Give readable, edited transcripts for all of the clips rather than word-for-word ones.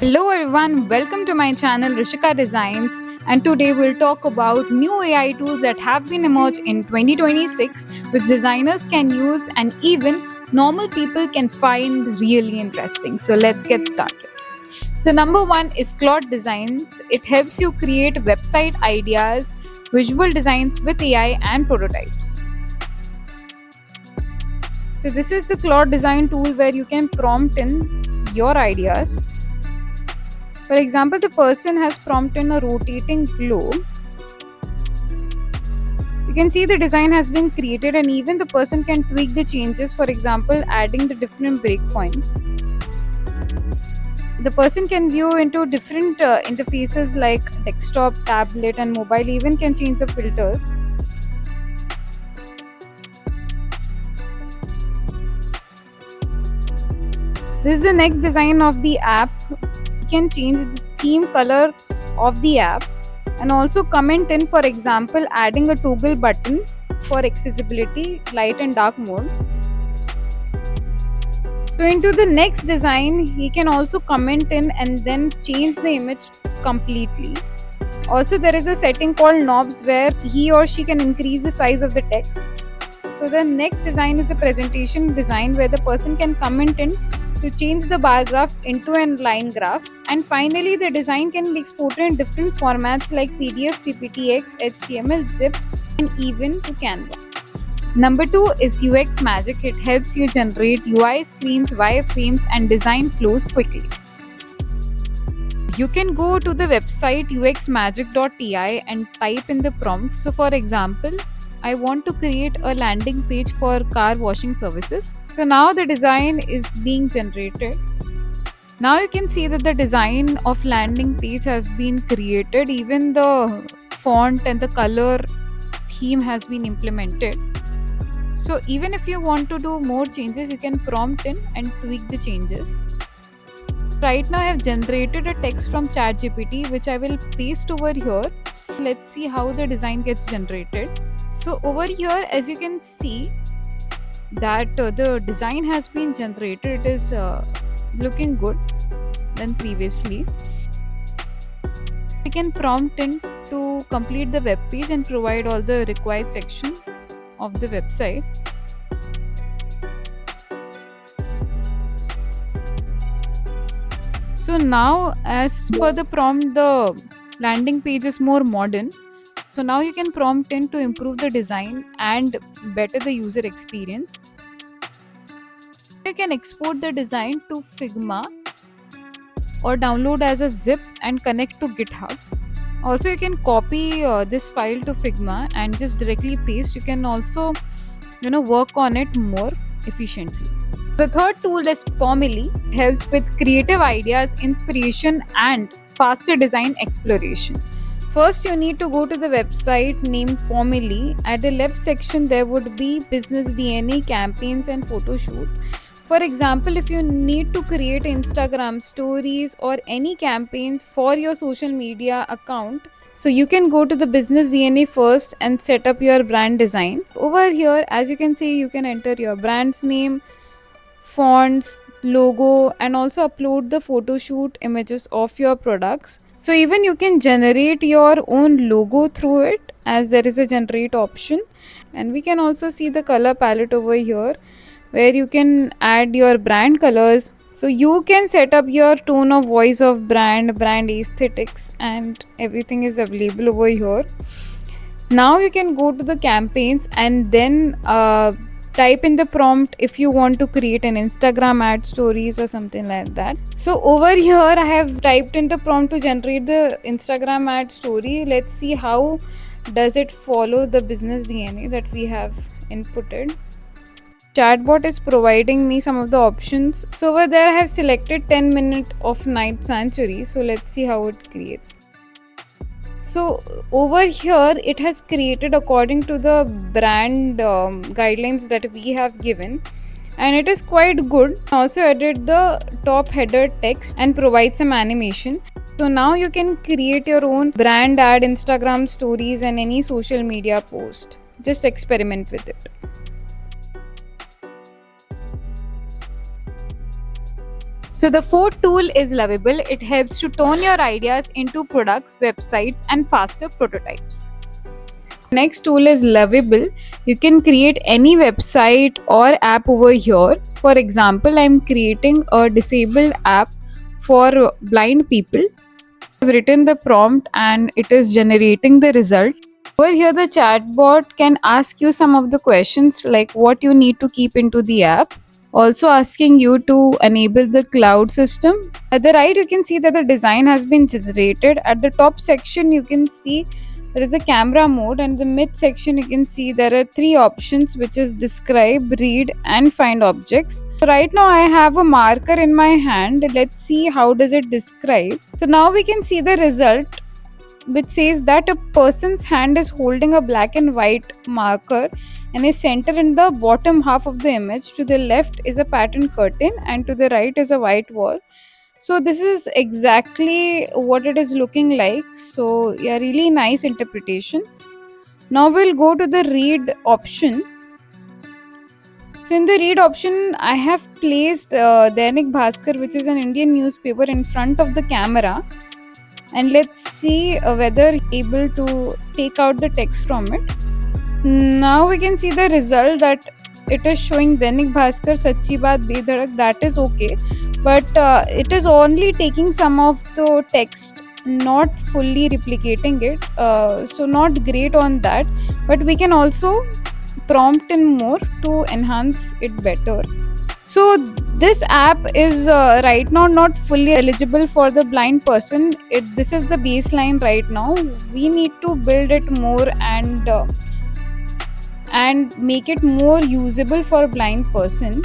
Hello everyone, welcome to my channel Rishika Designs, and today we'll talk about new AI tools that have been emerged in 2026 which designers can use and even normal people can find really interesting. So let's get started. So number 1 is Claude Designs. It helps you create website ideas, visual designs with AI and prototypes. So this is the Claude Design tool where you can prompt in your ideas. For example, the person has prompted in a rotating globe. You can see the design has been created and even the person can tweak the changes, for example, adding the different breakpoints. The person can view into different interfaces like desktop, tablet and mobile, even can change the filters. This is the next design of the app. You can change the theme color of the app and also comment in, for example, adding a toggle button for accessibility, light and dark mode. So into the next design, he can also comment in and then change the image completely. Also, there is a setting called knobs where he or she can increase the size of the text. So the next design is a presentation design where the person can comment in to change the bar graph into a line graph. And finally, the design can be exported in different formats like PDF, PPTX, HTML, zip, and even to Canva. Number 2 is UX Magic. It helps you generate UI screens, wireframes, and design flows quickly. You can go to the website uxmagic.ti and type in the prompt. So, for example, I want to create a landing page for car washing services. So, now the design is being generated. Now you can see that the design of landing page has been created. Even the font and the color theme has been implemented. So even if you want to do more changes, you can prompt in and tweak the changes. Right now I have generated a text from ChatGPT which I will paste over here. Let's see how the design gets generated. So over here, as you can see that the design has been generated. It is looking good than previously. We can prompt in to complete the web page and provide all the required section of the website. So now, as per the prompt, the landing page is more modern. So now you can prompt in to improve the design and better the user experience. You can export the design to Figma or download as a zip and connect to GitHub. Also, you can copy this file to Figma and just directly paste. You can also, work on it more efficiently. The third tool is Pomily. Helps with creative ideas, inspiration, and faster design exploration. First, you need to go to the website named Pomily. At the left section, there would be business DNA, campaigns, and photo shoot. For example, if you need to create Instagram stories or any campaigns for your social media account, so you can go to the business DNA first and set up your brand design. Over here, as you can see, you can enter your brand's name, fonts, logo, and also upload the photo shoot images of your products. So even you can generate your own logo through it, as there is a generate option. And we can also see the color palette over here where you can add your brand colors. So you can set up your tone of voice of brand aesthetics, and everything is available over here. Now you can go to the campaigns and then type in the prompt if you want to create an Instagram ad stories or something like that. So over here I have typed in the prompt to generate the Instagram ad story. Let's see how does it follow the business DNA that we have inputted. Chatbot is providing me some of the options. So over there I have selected 10 minutes of night sanctuary. So let's see how it creates. So over here it has created according to the brand guidelines that we have given, and it is quite good. Also added the top header text and provide some animation. So now you can create your own brand ad, Instagram stories, and any social media post. Just experiment with it. So the fourth tool is Lovable. It helps to turn your ideas into products, websites, and faster prototypes. Next tool is Lovable. You can create any website or app over here. For example, I'm creating a disabled app for blind people. I've written the prompt and it is generating the result. Over here, the chatbot can ask you some of the questions like what you need to keep into the app, also asking you to enable the cloud system. At the right, you can see that the design has been generated. At the top section, you can see there is a camera mode, and the mid section you can see there are three options, which is describe, read, and find objects. So right now I have a marker in my hand. Let's see how does it describe. So now we can see the result, which says that a person's hand is holding a black and white marker and is centered in the bottom half of the image. To the left is a pattern curtain and to the right is a white wall. So this is exactly what it is looking like. So yeah, really nice interpretation. Now we'll go to the read option. So in the read option, I have placed Dainik Bhaskar, which is an Indian newspaper, in front of the camera, and let's see whether able to take out the text from it. Now we can see the result that it is showing Dainik Bhaskar Sachi Baat Bedhadak. That is okay, but it is only taking some of the text, not fully replicating it. So not great on that, but we can also prompt in more to enhance it better. So this app is right now not fully eligible for the blind person. This is the baseline right now. We need to build it more and make it more usable for a blind person.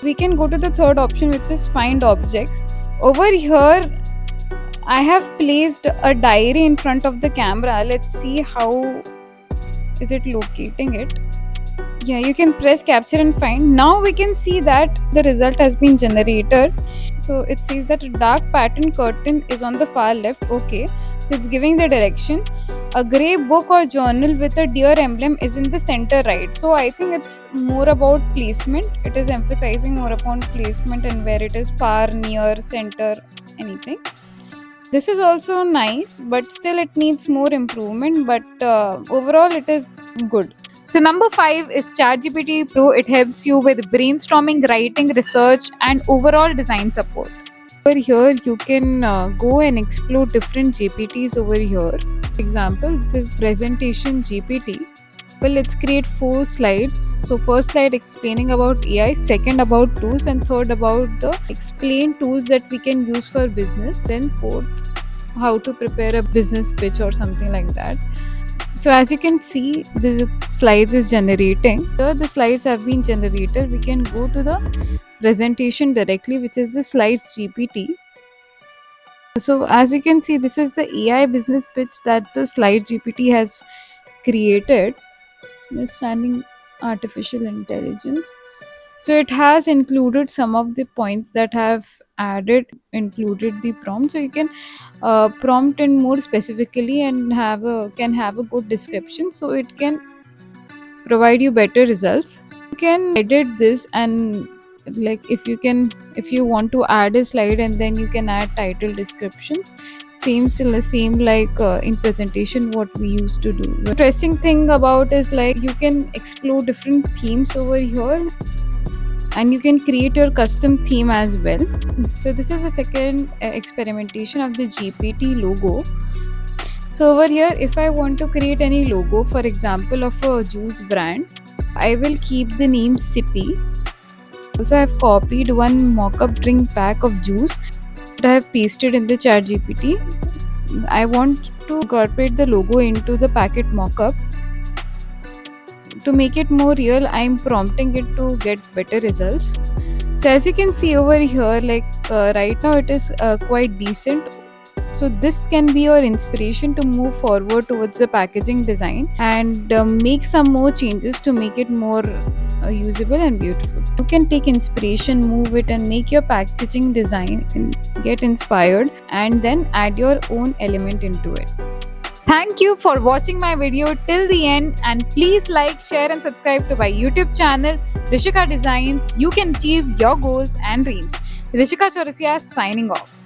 We can go to the third option, which is find objects. Over here I have placed a diary in front of the camera. Let's see how is it locating it. Yeah, you can press capture and find. Now we can see that the result has been generated. So it says that a dark pattern curtain is on the far left. Okay, so it's giving the direction. A grey book or journal with a deer emblem is in the center right. So I think it's more about placement. It is emphasizing more upon placement and where it is far, near, center, anything. This is also nice, but still it needs more improvement. But overall it is good. So number 5 is ChatGPT Pro. It helps you with brainstorming, writing, research, and overall design support. Over here, you can go and explore different GPTs over here. For example, this is presentation GPT. Well, let's create 4 slides. So first slide explaining about AI, second about tools, and third about the explain tools that we can use for business. Then fourth, how to prepare a business pitch or something like that. So as you can see, the slides is generating. Here the slides have been generated. We can go to the presentation directly, which is the slides GPT. So as you can see, this is the AI business pitch that the slide GPT has created. Understanding artificial intelligence. So it has included some of the points that have included the prompt. So you can prompt in more specifically and can have a good description. So it can provide you better results. You can edit this and like if you want to add a slide and then you can add title descriptions, same like in presentation what we used to do. The interesting thing about is like you can explore different themes over here and you can create your custom theme as well. So this is the second experimentation of the GPT logo. So over here, if I want to create any logo, for example of a juice brand, I will keep the name Sippy. Also, I have copied one mock-up drink pack of juice that I have pasted in the ChatGPT. I want to incorporate the logo into the packet mock-up. To make it more real, I am prompting it to get better results. So as you can see over here, like right now it is quite decent. So this can be your inspiration to move forward towards the packaging design and make some more changes to make it more usable and beautiful. You can take inspiration, move it and make your packaging design and get inspired and then add your own element into it. Thank you for watching my video till the end and please like, share and subscribe to my YouTube channel Rishika Designs. You can achieve your goals and dreams. Rishika Chaurasia signing off.